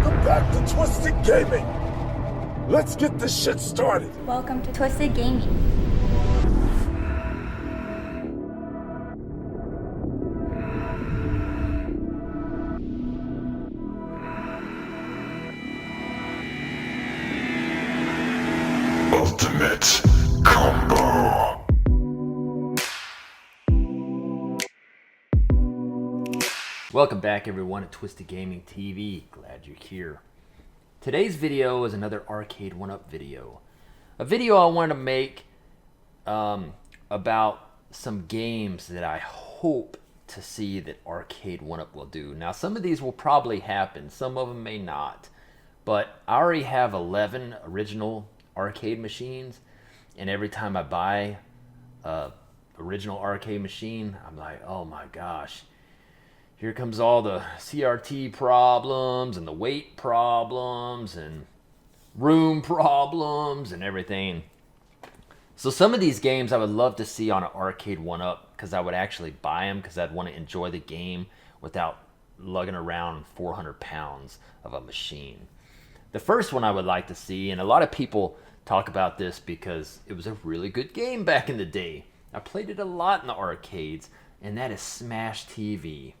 Welcome back to Twisted Gaming. Let's get this shit started. Welcome to Twisted Gaming. Ultimate Combo. Welcome back everyone at Twisted Gaming TV. Glad you're here. Today's video is another Arcade1up video. A video I wanted to make about some games that I hope to see that Arcade1up will do. Now some of these will probably happen, some of them may not. But I already have 11 original arcade machines, and every time I buy a original arcade machine, I'm like, oh my gosh, here comes all the CRT problems and the weight problems and room problems and everything. So some of these games I would love to see on an Arcade1up, because I would actually buy them because I'd want to enjoy the game without lugging around 400 pounds of a machine. The first one I would like to see, and a lot of people talk about this because it was a really good game back in the day. I played it a lot in the arcades, and that is Smash TV.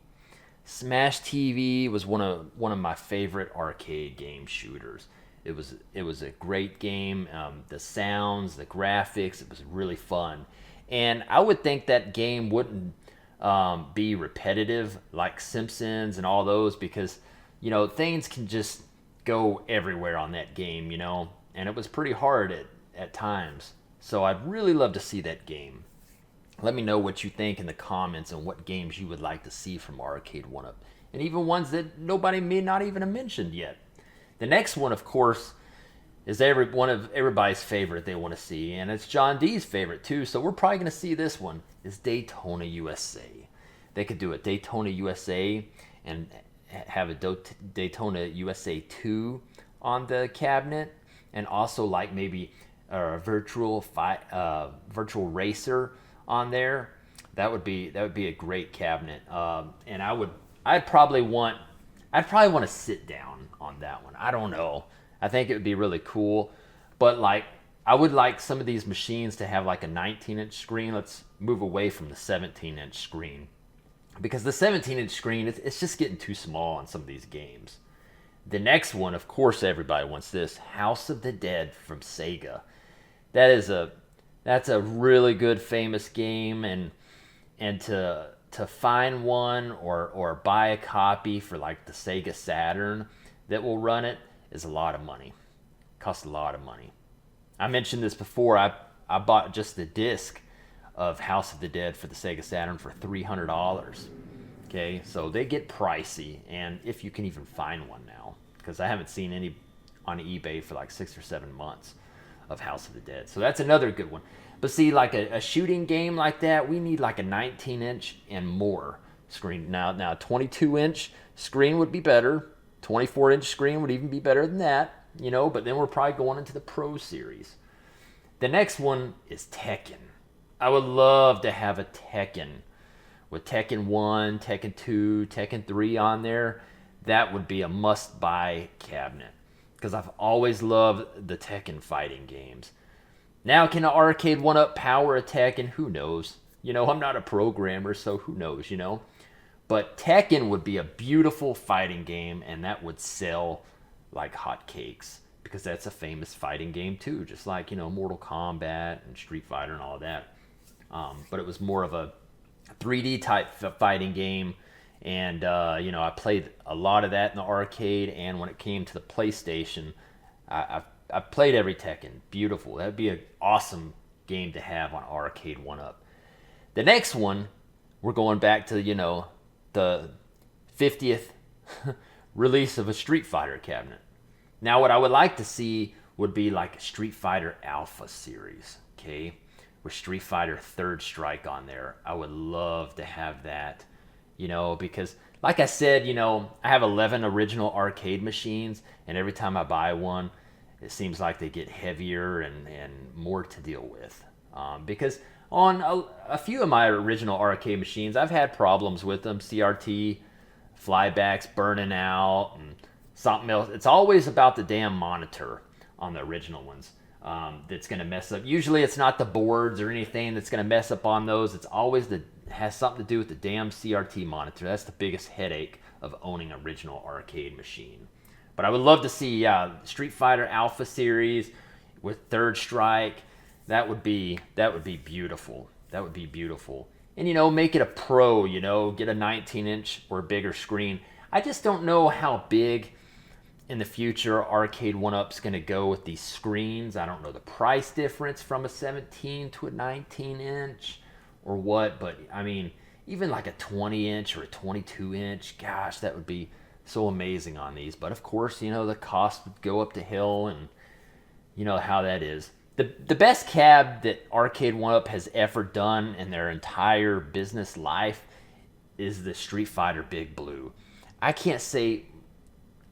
Smash TV was one of my favorite arcade game shooters. It was a great game. The sounds, the graphics, it was really fun. And I would think that game wouldn't be repetitive like Simpsons and all those, because you know things can just go everywhere on that game, you know, and it was pretty hard at times. So I'd really love to see that game. Let me know what you think in the comments and what games you would like to see from Arcade1up, and even ones that nobody may not even have mentioned yet. The next one, of course, is one of everybody's favorite they want to see, and it's John D's favorite too, so we're probably going to see this one, is Daytona USA. They could do a Daytona USA and have a Daytona USA 2 on the cabinet, and also like maybe a virtual racer on there. That would be a great cabinet. And I'd probably want to sit down on that one. I don't know. I think it would be really cool. But like, I would like some of these machines to have like a 19-inch screen. Let's move away from the 17-inch screen, because the 17-inch screen, it's just getting too small on some of these games. The next one, of course, everybody wants this, House of the Dead from Sega. That's a really good, famous game, and to find one or buy a copy for like the Sega Saturn that will run it is a lot of money. Costs a lot of money. I mentioned this before. I bought just the disc of House of the Dead for the Sega Saturn for $300. Okay, so they get pricey, and if you can even find one now, because I haven't seen any on eBay for like 6 or 7 months of House of the Dead. So that's another good one. But see, like a shooting game like that, we need like a 19-inch and more screen. Now a 22-inch screen would be better. 24-inch screen would even be better than that, you know, but then we're probably going into the Pro Series. The next one is Tekken. I would love to have a Tekken with Tekken 1, Tekken 2, Tekken 3 on there. That would be a must-buy cabinet, because I've always loved the Tekken fighting games. Now, can an Arcade1up power a Tekken? Who knows? You know, I'm not a programmer, so who knows, you know? But Tekken would be a beautiful fighting game, and that would sell like hotcakes, because that's a famous fighting game too, just like, you know, Mortal Kombat and Street Fighter and all of that. But it was more of a 3D type fighting game, and you know, I played a lot of that in the arcade, and when it came to the PlayStation, I played every Tekken. Beautiful. That'd be an awesome game to have on Arcade1up. The next one, we're going back to, you know, the 50th release of a Street Fighter cabinet. Now, what I would like to see would be like a Street Fighter Alpha series, okay, with Street Fighter Third Strike on there. I would love to have that, you know, because like I said, you know, I have 11 original arcade machines, and every time I buy one, it seems like they get heavier and more to deal with. Because on a few of my original arcade machines, I've had problems with them. CRT, flybacks burning out, and something else. It's always about the damn monitor on the original ones that's going to mess up. Usually it's not the boards or anything that's going to mess up on those. It's always has something to do with the damn CRT monitor. That's the biggest headache of owning an original arcade machine. But I would love to see Street Fighter Alpha Series with Third Strike. That would be beautiful. That would be beautiful. And, you know, make it a pro, you know, get a 19-inch or bigger screen. I just don't know how big in the future Arcade1up's going to go with these screens. I don't know the price difference from a 17 to a 19-inch or what, but, I mean, even like a 20-inch or a 22-inch, gosh, that would be so amazing on these. But, of course, you know, the cost would go up the hill, and you know how that is. The best cab that Arcade1up has ever done in their entire business life is the Street Fighter Big Blue. I can't say,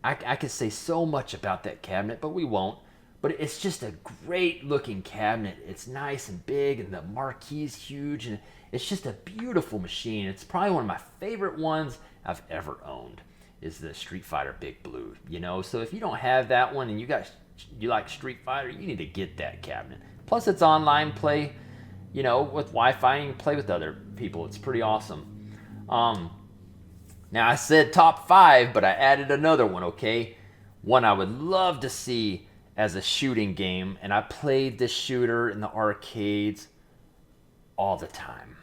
I could say so much about that cabinet, but we won't. But it's just a great looking cabinet. It's nice and big, and the marquee's huge, and it's just a beautiful machine. It's probably one of my favorite ones I've ever owned, is the Street Fighter Big Blue. You know, so if you don't have that one and you like Street Fighter, you need to get that cabinet. Plus, it's online play, you know, with Wi-Fi, and you can play with other people. It's pretty awesome. Now, I said top 5, but I added another one, okay? One I would love to see as a shooting game, and I played this shooter in the arcades all the time.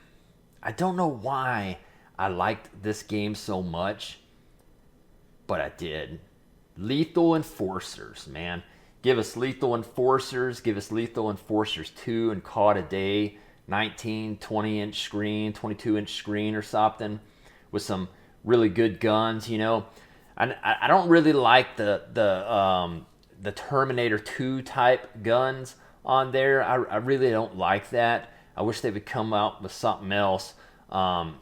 I don't know why I liked this game so much, but I did. Lethal Enforcers, man. Give us Lethal Enforcers. Give us Lethal Enforcers 2 and call it a day. 19, 20-inch screen, 22-inch screen or something with some really good guns, you know. I don't really like the Terminator 2 type guns on there. I really don't like that. I wish they would come out with something else,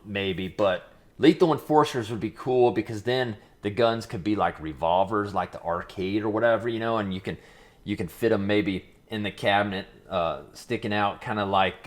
maybe. But Lethal Enforcers would be cool, because then the guns could be like revolvers, like the arcade or whatever, you know, and you can fit them maybe in the cabinet, sticking out, kind of like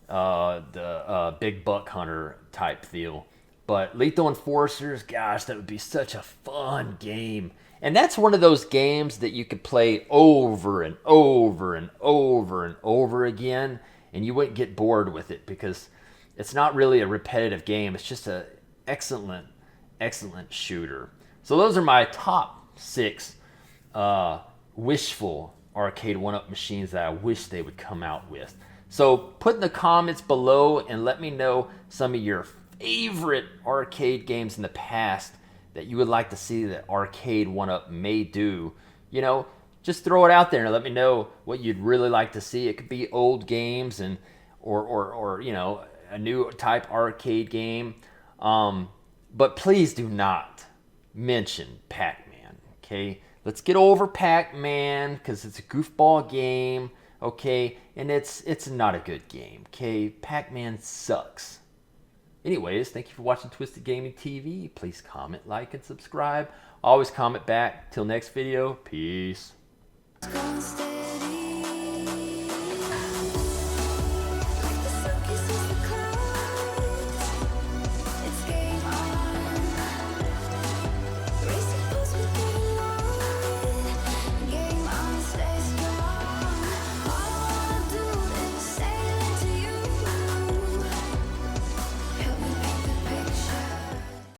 the Big Buck Hunter type deal. But Lethal Enforcers, gosh, that would be such a fun game. And that's one of those games that you could play over and over and over and over again, and you wouldn't get bored with it, because it's not really a repetitive game. It's just an excellent shooter. So those are my top 6 wishful Arcade1up machines that I wish they would come out with. So put in the comments below and let me know some of your favorite arcade games in the past that you would like to see that Arcade1up may do. You know, just throw it out there and let me know what you'd really like to see. It could be old games and or you know, a new type arcade game. But please do not mention Pac-Man, okay? Let's get over Pac-Man, because it's a goofball game, okay? And it's not a good game, okay? Pac-Man sucks. Anyways, thank you for watching Twisted Gaming TV. Please comment, like, and subscribe. Always comment back. Till next video, peace.